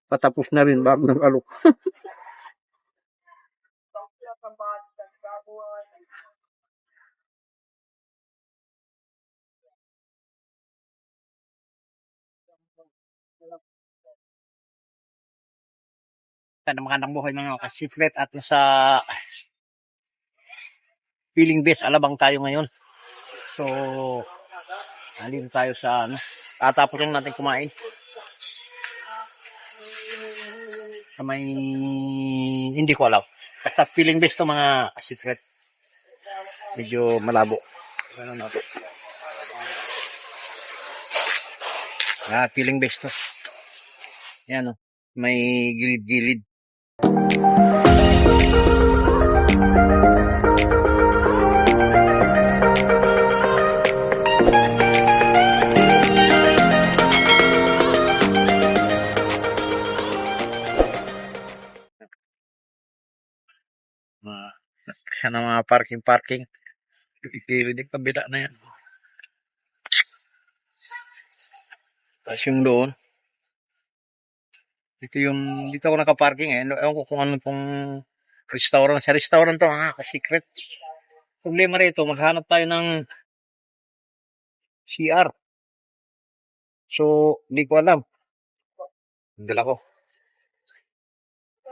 patapos na rin bago ng alok. Sana magandang buhay mga ka-secret at sa feeling best alabang tayo ngayon. So, andito tayo sa tatapos lang natin kumain. Sa may hindi ko alam. Basta feeling best to mga secret. Medyo malabo. Ano na to? Feeling best to. Yan o. May gilid-gilid. Siya na mga parking. Gilid yung kabila na yan. Tapos yung doon. Dito ako nakaparking eh. Ewan ko kung ano pong restaurant. Sa restaurant to mga ka-secret. Problema rito, maghanap tayo ng CR. So, hindi ko alam. Dala ko.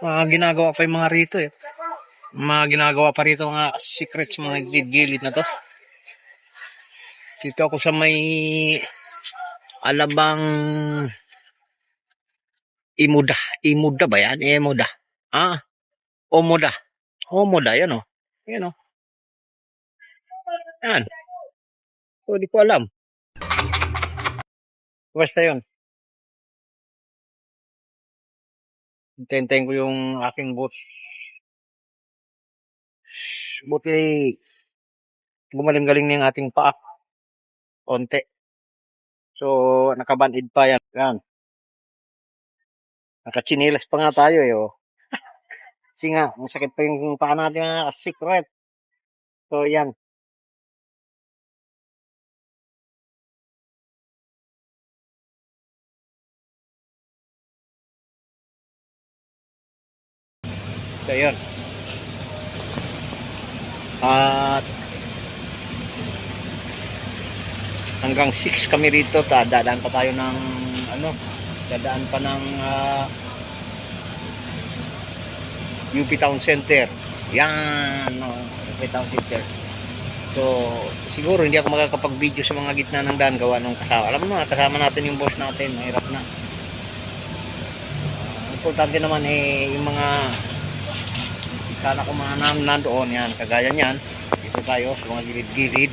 Ginagawa pa yung mga rito eh. Ginagawa pa rito mga secret sa mga gilid na to. Dito ako sa may Alabang Imuda ba yan? Imuda. Omoda, yan o. Yan o. Yan. So, di ko alam. Basta yun. Hintayin ko yung aking boat. Buti gumaling-galing na yung ating paa. Konti. So, nakabandid pa yan. Yan. Nakachinilas pa nga tayo eh. Oh. Kasi nga, masakit pa yung paa natin nga secret. So, yan. So, yun. At hanggang 6 kami rito. Dadaan pa tayo ng dadaan pa ng UP Town Center. Yan. UP Town Center. So, siguro hindi ako makakapag-video sa mga gitna ng daan gawa nung kasama. Alam mo na, kasama natin yung boss natin. Mahirap na. Importante naman yung mga sana kung mga nandoon yan. Kagaya nyan. Dito tayo sa mga gilid-gilid.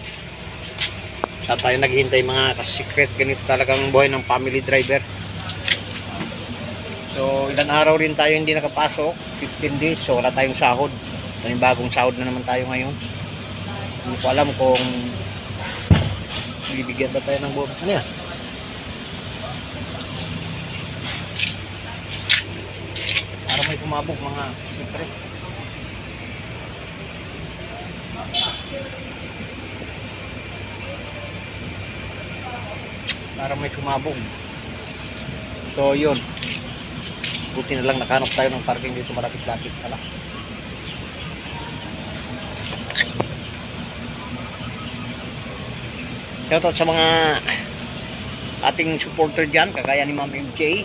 Sa tayo naghihintay mga ka-secret. Ganito talagang buhay ng family driver. So, ilang araw rin tayo hindi nakapasok. 15 days. So, wala tayong sahod. May bagong sahod na naman tayo ngayon. Hindi ko alam kung bibigyan ba tayo ng buong. Ano yan? Para may kumabog mga secret. Para may kumabog. So, yun. Buti na lang nakahanap tayo ng parking dito malapit-lapit pala. Shoutout sa mga ating supporter dyan, kagaya ni Ma'am MJ.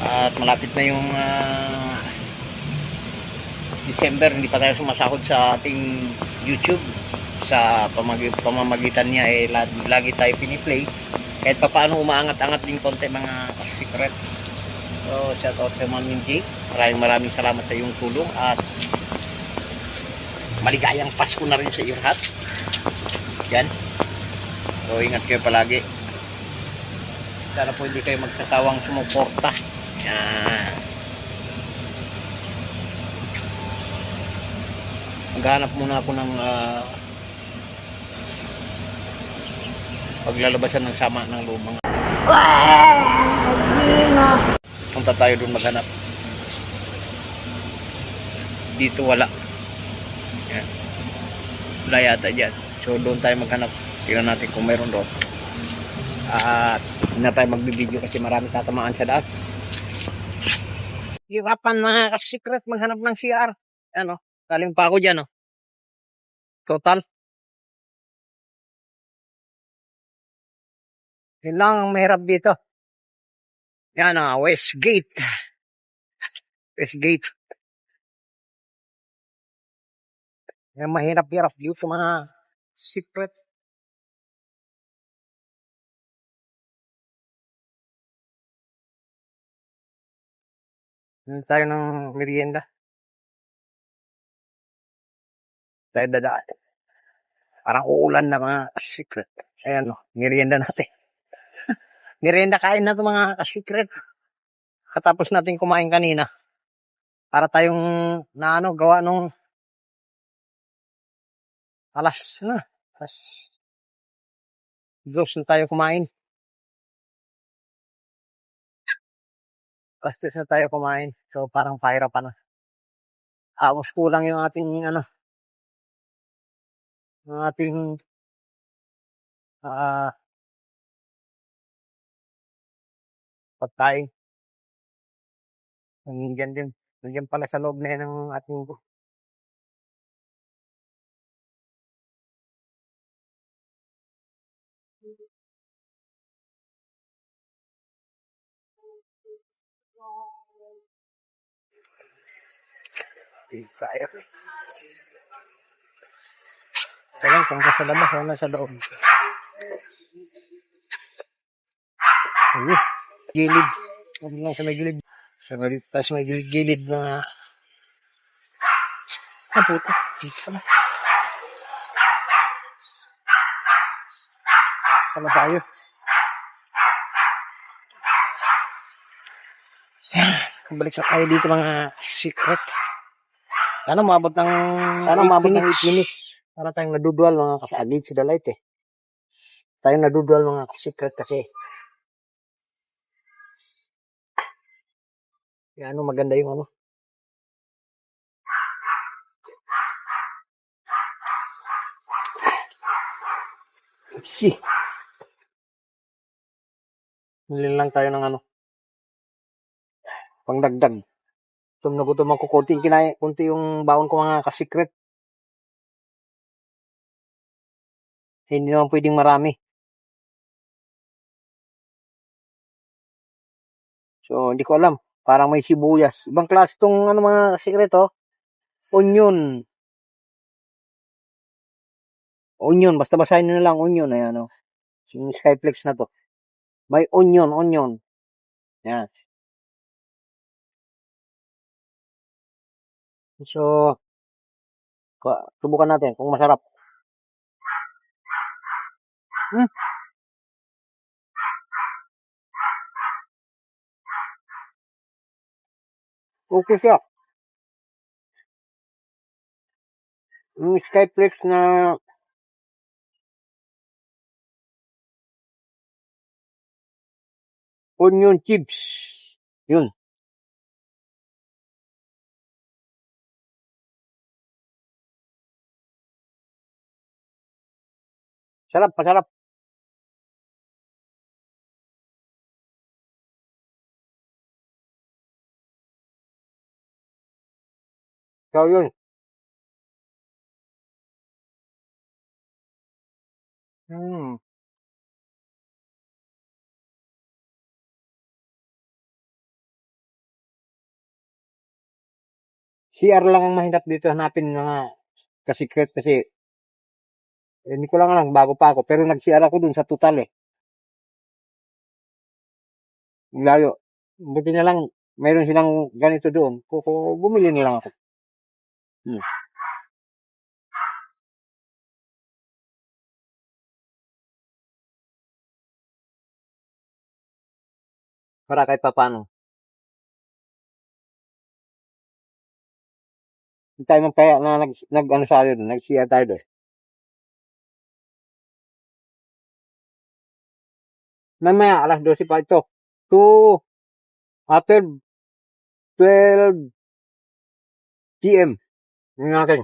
At malapit na yung December, hindi pa tayo sumasahod sa ating YouTube. Sa pamamagitan niya lagi tayo piniplay. Kahit pa paano umaangat-angat din konti mga secret. So, shout out sa Ma'am MJ. Maraming salamat sa iyong tulong at maligayang Pasko na rin sa iyo lahat. Yan. So, ingat kayo palagi. Sana po hindi kayo magsasawang sumuporta. Yan. Maghanap muna ako ng paglalabasan ng sama ng lumang. Punta tayo doon maghanap. Dito wala. Yan. Wala yata dyan. So doon tayo maghanap. Tingnan natin kung mayroon doon. At hindi na tayo magbibideo kasi marami tatamaan sa daan. Hirapan mga ka-secret maghanap ng CR. Ano, galing pa ako dyan, oh. Total. Yun lang ang mahirap dito. Yan, Westgate. Westgate. Yan, mahirap-hirap dito mga secret. Yan tayo ng merienda. Tayo dadaan. Parang uulan na mga secret. Ayan, merienda natin. Merienda kain na to mga secret. Katapos natin kumain kanina. Para tayong gawa nung alas 2 na tayo kumain. Alas 2 na tayo kumain. So parang pahirapan na. Tapos kulang yung ating yung ating pagkain. Nandiyan din. Nandiyan pala sa loob na yan ng ating Sayang. Ito lang, kung sa labas, wala sa loob. Ayun, gilid. Huwag lang sa may gilid. Tapos may gilid na puto. Dito pala. Pala tayo. Balik sa tayo dito mga secret. Sana umabot ng 8 minutes. Para tayong nadudual mga kasagid sa Dalait eh. Tayong nadudual mga secret kasi. Yan maganda yung Si. Nilin lang tayo ng pangdagdag. Gutom na gutom ako. Kunti yung baon ko mga ka-secret. Hindi naman pwedeng marami. So, hindi ko alam. Parang may sibuyas. Ibang klase itong mga secret, Onion. Onion. Basta basahin nyo na lang onion. Ayan, Yung Skyflex na to. May onion. Yan. So, subukan natin kung masarap. Okay siya. Yung Skyflex na onion chips. Yun. Masarap. So, yun. CR lang ang mahirap dito hanapin mga ka-secret kasi hindi ko lang alam, bago pa ako. Pero nag-CR ako dun sa Total eh. Layo. Buti na lang, mayroon silang ganito doon. Bumili na lang ako. Para kahit pa paano. Hindi tayo magkaya na nag-ano sa akin, nag-CR tayo doon. Mamaya, alas 12 pa ito. After 12 PM. Yung natin.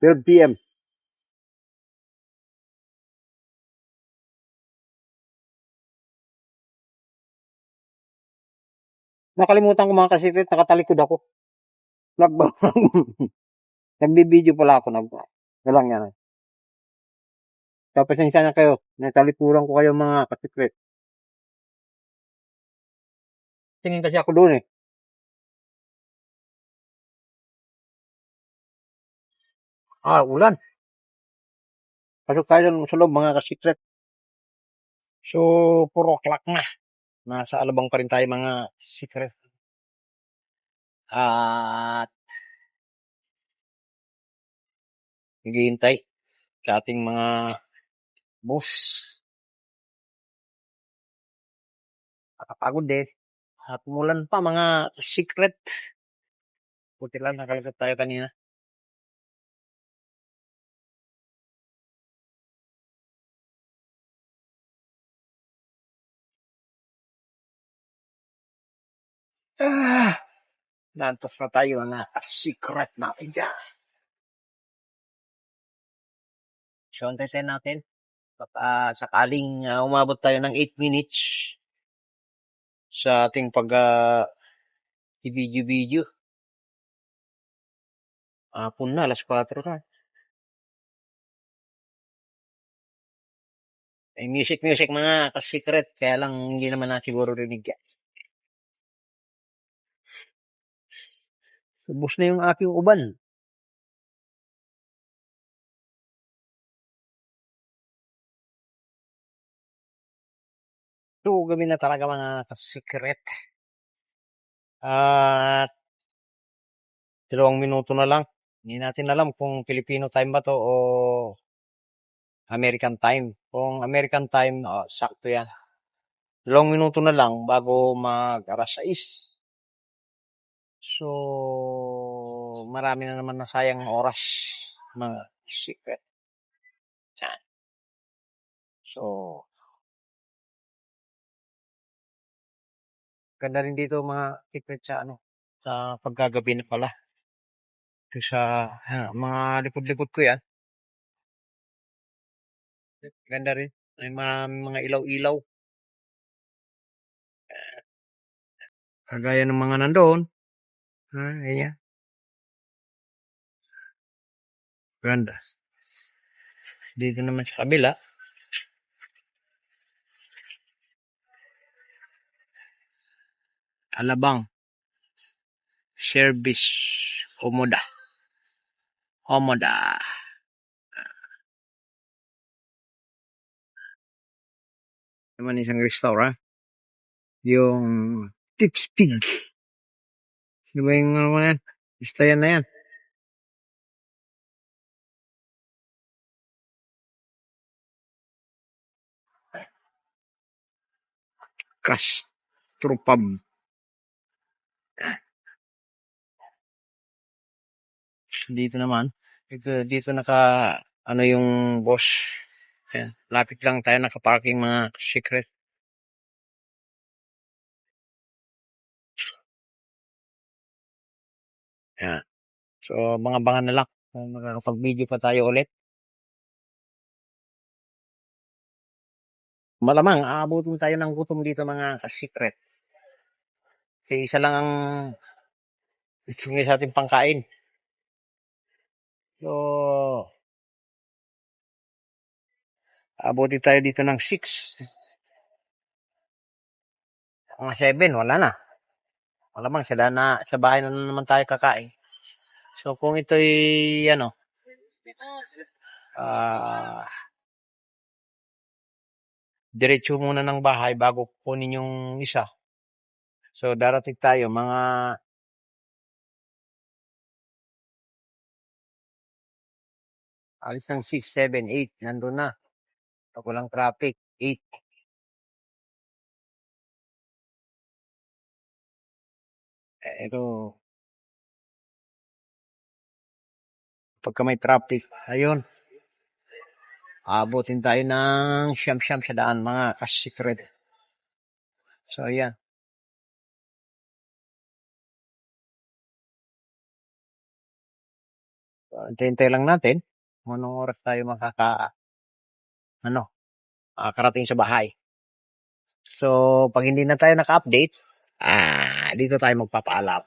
12 PM. Nakalimutan ko mga kasikret, nakatalikod ako. Nagbibideo pala ako. Nalang yan. Tapos pasensya na kayo. Natalikuran ko kayo mga kasikret. Tingin kasi ako doon eh. Ulan. Pasok tayo sa loob mga kasikret. So, 4 o'clock na. Nasa alabang pa rin tayo mga secret. At naghihintay sa ating mga boss. Nakapagod din. At umulan pa mga secret. Buti lang nakalikat tayo kanina. Nantos na tayo mga secret natin dyan. So, antayin natin. Sakaling umabot tayo ng 8 minutes sa ating i-video. Hapon na, alas 4 na. Ay, music mga ka-secret. Kaya lang hindi naman na siguro rinig yan. Ubus na yung aking uban. So, gabi na talaga mga ka-secret. At 2 minuto na lang. Hindi natin alam kung Filipino time ba to o American time. Kung American time, sakto yan. 2 minuto na lang bago mag-alas 6. So, marami na naman nasayang oras mga secret. So, ganda rin dito mga secret sa pagkagabi na pala. Ito sa mga likod-likod ko yan. Ganda rin. May mga ilaw-ilaw. Kagaya ng mga nandoon. Ayan. Ganda. Dito naman sa kabila. Alabang. Service. Omoda. Naman isang restaurant. Yung Tips Pig. Sino ba yung ano yan? Basta yan na yan. Castropub. Dito naman. Dito yung boss. Yan. Lapit lang tayo nakaparking mga secret. Yan. So, mga bangan na lang. Makakapag-video pa tayo ulit. Malamang, aabutin tayo ng gutom dito mga secret. Kasi isa lang ang isingay sa ating pangkain. So, aabutin tayo dito ng 6. Mga 7, wala na. Malamang, sa bahay na naman tayo kakain. So, kung ito'y, diretso muna ng bahay bago kunin yung isa. So, darating tayo mga alis ng 6, 7, 8. Nandun na. Pag walang traffic, 8. Ito, pagka may traffic, ayun. Abutin tayo ng siyam-siyam sa daan, mga ka-secret. So, ayan. So, hintay lang natin kung anong oras tayo makakarating sa bahay. So, pag hindi na tayo naka-update, dito tayo magpapaalam.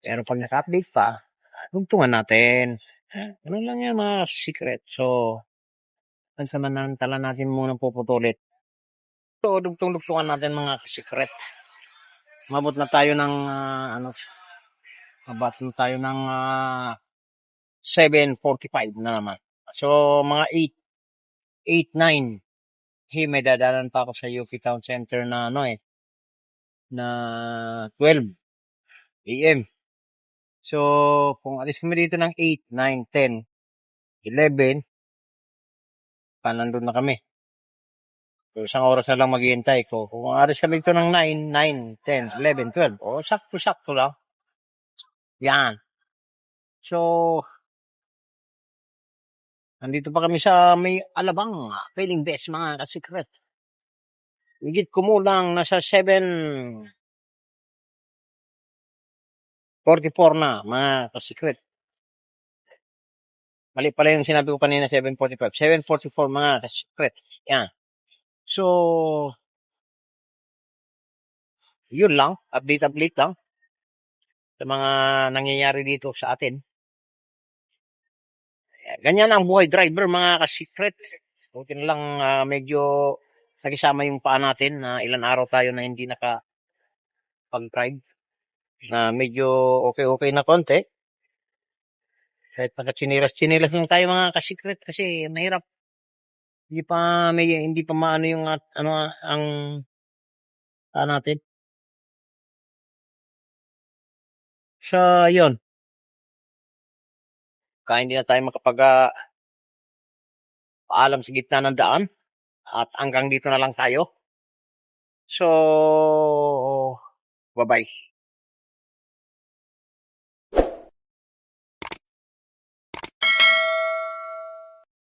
Pero pag naka-update pa, tungtungan natin. Ano lang yan mga secret. So, pansamantala natin muna puputulin. So, dugtong-dugtungan natin mga secret. Mabot na tayo ng, mabot na tayo ng 7:45 na naman. So, mga 8, 9. May dadalan pa ako sa UP Town Center na na 12 AM. So, kung alis kami dito ng 8, 9, 10, 11, nandun na kami. So, isang oras na lang maghihintay ko. Kung alis kami dito ng 9, 9, 10, 11, 12, sakto-sakto lang. Yan. So, nandito pa kami sa may Alabang, Feeling Best mga kasikret. Higit kumulang nasa 7:44 na mga kasikret. Mali pala yung sinabi ko kanina 7:45. 7:44 mga kasikret. Yan. So, yun lang. Update lang sa mga nangyayari dito sa atin. Ganyan ang buhay driver mga kasikret. Buti na lang medyo nakisama yung paa natin na ilan araw tayo na hindi nakapag-drive. Na medyo okay na konti. Kahit naka-chinilas lang tayo mga kasikret kasi mahirap. Hindi pa maano yung ang natin. So, yun. Kaya hindi na tayo paalam sa gitna ng daan. At hanggang dito na lang tayo. So, bye-bye.